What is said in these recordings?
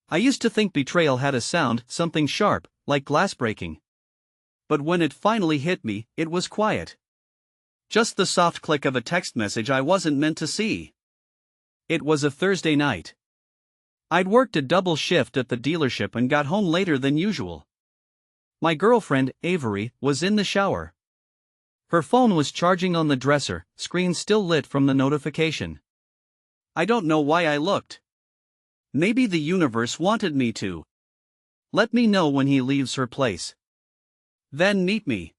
I used to think betrayal had a sound, something sharp, like glass breaking. But when it finally hit me, it was quiet. Just the soft click of a text message I wasn't meant to see. It was a Thursday night. I'd worked a double shift at the dealership and got home later than usual. My girlfriend, Avery, was in the shower. Her phone was charging on the dresser, screen still lit from the notification. I don't know why I looked. Maybe the universe wanted me to. Let me know when he leaves her place. Then meet me.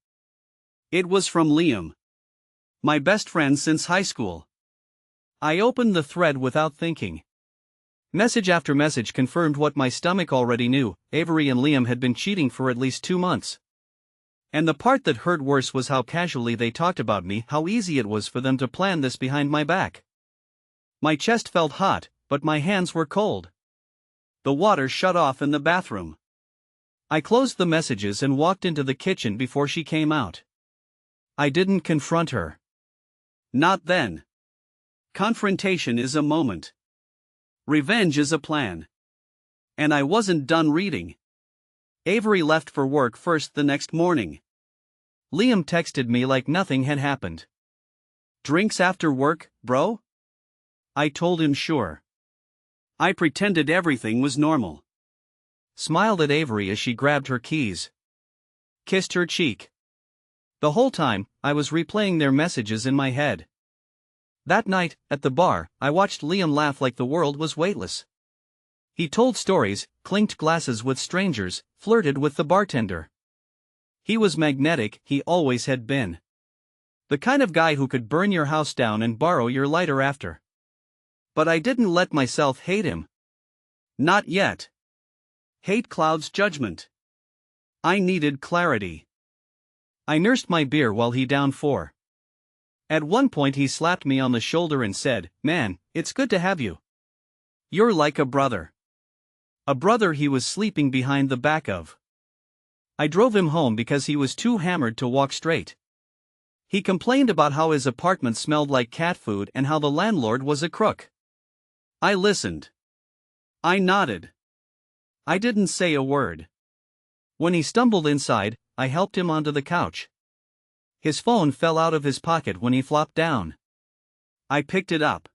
It was from Liam. My best friend since high school. I opened the thread without thinking. Message after message confirmed what my stomach already knew: Avery and Liam had been cheating for at least 2 months. And the part that hurt worse was how casually they talked about me, how easy it was for them to plan this behind my back. My chest felt hot, but my hands were cold. The water shut off in the bathroom. I closed the messages and walked into the kitchen before she came out. I didn't confront her. Not then. Confrontation is a moment. Revenge is a plan. And I wasn't done reading. Avery left for work first the next morning. Liam texted me like nothing had happened. "Drinks after work, bro?" I told him sure. I pretended everything was normal. Smiled at Avery as she grabbed her keys. Kissed her cheek. The whole time, I was replaying their messages in my head. That night, at the bar, I watched Liam laugh like the world was weightless. He told stories, clinked glasses with strangers, flirted with the bartender. He was magnetic, he always had been. The kind of guy who could burn your house down and borrow your lighter after. But I didn't let myself hate him. Not yet. Hate clouds judgment. I needed clarity. I nursed my beer while he downed 4. At one point he slapped me on the shoulder and said, "Man, it's good to have you. You're like a brother." A brother he was sleeping behind the back of. I drove him home because he was too hammered to walk straight. He complained about how his apartment smelled like cat food and how the landlord was a crook. I listened. I nodded. I didn't say a word. When he stumbled inside, I helped him onto the couch. His phone fell out of his pocket when he flopped down. I picked it up.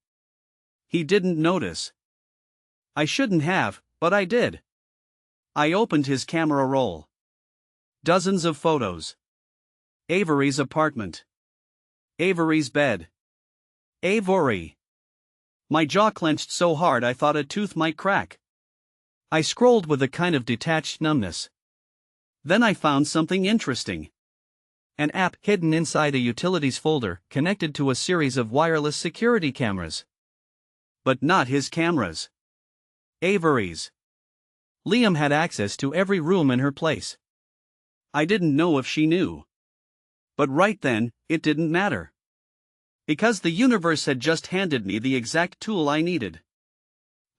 He didn't notice. I shouldn't have, but I did. I opened his camera roll. Dozens of photos. Avery's apartment. Avery's bed. Avery. My jaw clenched so hard I thought a tooth might crack. I scrolled with a kind of detached numbness. Then I found something interesting. An app hidden inside a utilities folder, connected to a series of wireless security cameras. But not his cameras. Avery's. Liam had access to every room in her place. I didn't know if she knew. But right then, it didn't matter. Because the universe had just handed me the exact tool I needed.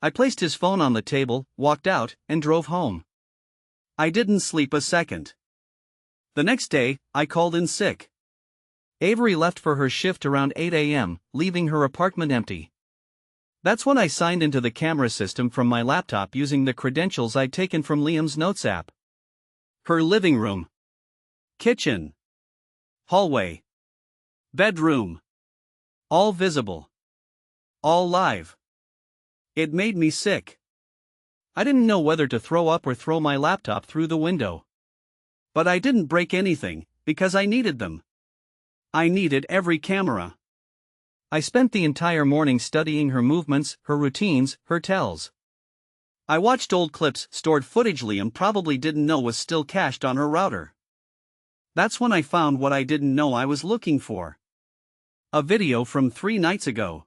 I placed his phone on the table, walked out, and drove home. I didn't sleep a second. The next day, I called in sick. Avery left for her shift around 8 a.m., leaving her apartment empty. That's when I signed into the camera system from my laptop using the credentials I'd taken from Liam's Notes app. Her living room. Kitchen. Hallway. Bedroom. All visible. All live. It made me sick. I didn't know whether to throw up or throw my laptop through the window. But I didn't break anything, because I needed them. I needed every camera. I spent the entire morning studying her movements, her routines, her tells. I watched old clips, stored footage Liam probably didn't know was still cached on her router. That's when I found what I didn't know I was looking for. A video from 3 nights ago.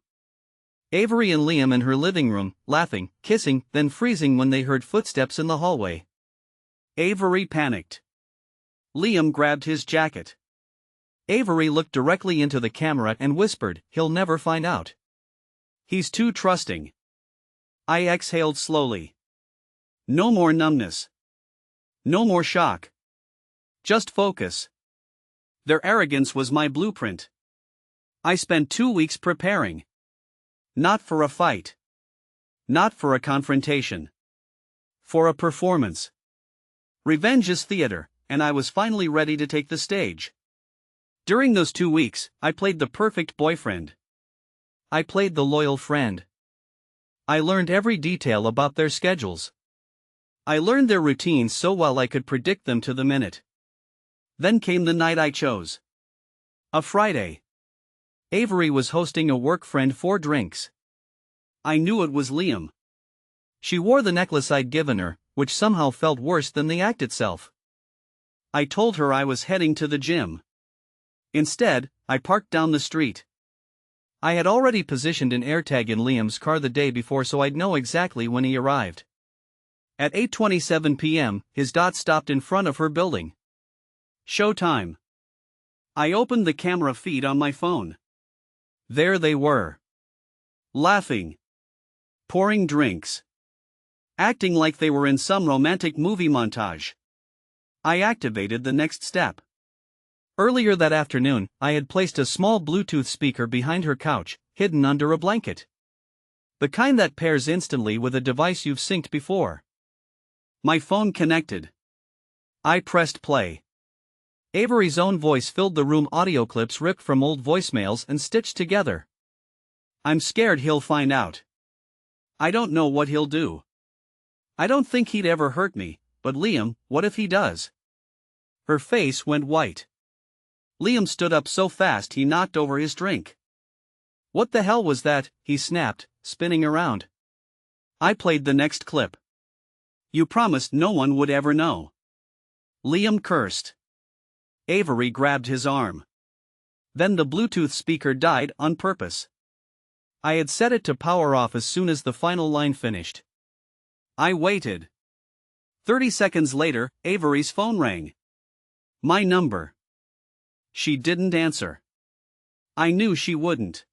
Avery and Liam in her living room, laughing, kissing, then freezing when they heard footsteps in the hallway. Avery panicked. Liam grabbed his jacket. Avery looked directly into the camera and whispered, "He'll never find out. He's too trusting." I exhaled slowly. No more numbness. No more shock. Just focus. Their arrogance was my blueprint. I spent 2 weeks preparing. Not for a fight. Not for a confrontation. For a performance. Revenge is theater, and I was finally ready to take the stage. During those 2 weeks, I played the perfect boyfriend. I played the loyal friend. I learned every detail about their schedules. I learned their routines so well I could predict them to the minute. Then came the night I chose. A Friday. Avery was hosting a work friend for drinks. I knew it was Liam. She wore the necklace I'd given her, which somehow felt worse than the act itself. I told her I was heading to the gym. Instead, I parked down the street. I had already positioned an AirTag in Liam's car the day before so I'd know exactly when he arrived. At 8:27 p.m., his dot stopped in front of her building. Showtime. I opened the camera feed on my phone. There they were. Laughing. Pouring drinks. Acting like they were in some romantic movie montage. I activated the next step. Earlier that afternoon, I had placed a small Bluetooth speaker behind her couch, hidden under a blanket. The kind that pairs instantly with a device you've synced before. My phone connected. I pressed play. Avery's own voice filled the room, audio clips ripped from old voicemails and stitched together. I'm scared he'll find out. I don't know what he'll do. I don't think he'd ever hurt me, but Liam, what if he does? Her face went white. Liam stood up so fast he knocked over his drink. What the hell was that? He snapped, spinning around. I played the next clip. You promised no one would ever know. Liam cursed. Avery grabbed his arm. Then the Bluetooth speaker died on purpose. I had set it to power off as soon as the final line finished. I waited. 30 seconds later, Avery's phone rang. My number. She didn't answer. I knew she wouldn't.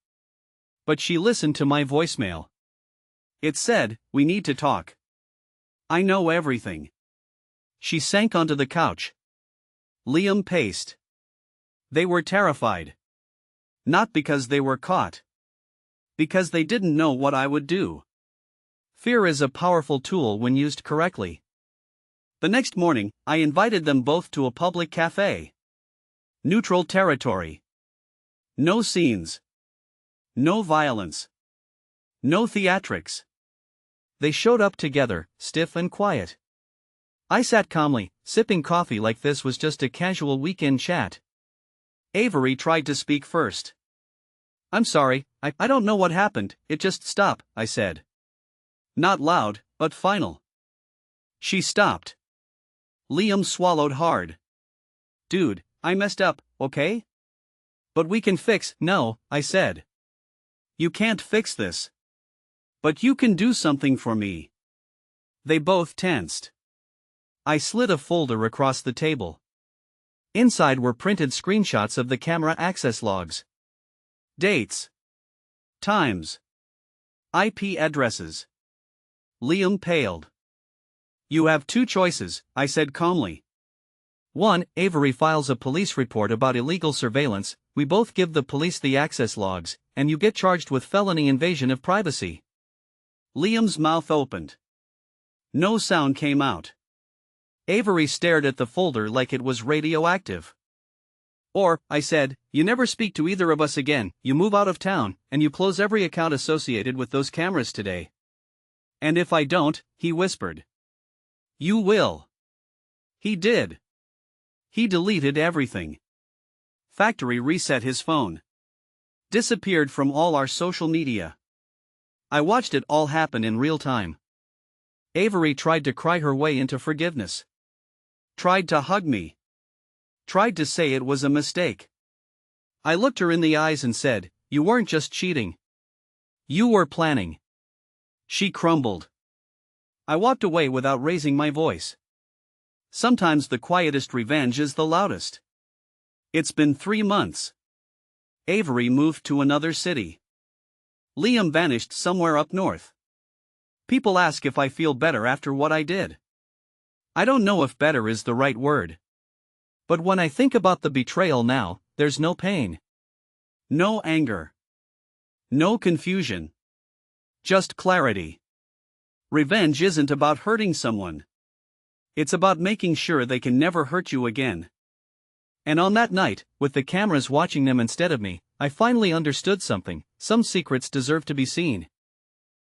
But she listened to my voicemail. It said, "We need to talk. I know everything." She sank onto the couch. Liam paced. They were terrified. Not because they were caught. Because they didn't know what I would do. Fear is a powerful tool when used correctly. The next morning, I invited them both to a public cafe. Neutral territory. No scenes. No violence. No theatrics. They showed up together, stiff and quiet. I sat calmly, sipping coffee like this was just a casual weekend chat. Avery tried to speak first. I'm sorry, I don't know what happened, it just stopped, I said. Not loud, but final. She stopped. Liam swallowed hard. Dude, I messed up, okay? But we can fix. No, I said. You can't fix this. But you can do something for me. They both tensed. I slid a folder across the table. Inside were printed screenshots of the camera access logs. Dates. Times. IP addresses. Liam paled. You have two choices, I said calmly. 1. Avery files a police report about illegal surveillance, we both give the police the access logs, and you get charged with felony invasion of privacy. Liam's mouth opened. No sound came out. Avery stared at the folder like it was radioactive. Or, I said, you never speak to either of us again, you move out of town, and you close every account associated with those cameras today. And if I don't, he whispered. You will. He did. He deleted everything. Factory reset his phone. Disappeared from all our social media. I watched it all happen in real time. Avery tried to cry her way into forgiveness. Tried to hug me. Tried to say it was a mistake. I looked her in the eyes and said, you weren't just cheating. You were planning. She crumbled. I walked away without raising my voice. Sometimes the quietest revenge is the loudest. It's been 3 months. Avery moved to another city. Liam vanished somewhere up north. People ask if I feel better after what I did. I don't know if better is the right word. But when I think about the betrayal now, there's no pain. No anger. No confusion. Just clarity. Revenge isn't about hurting someone. It's about making sure they can never hurt you again. And on that night, with the cameras watching them instead of me, I finally understood something: some secrets deserve to be seen.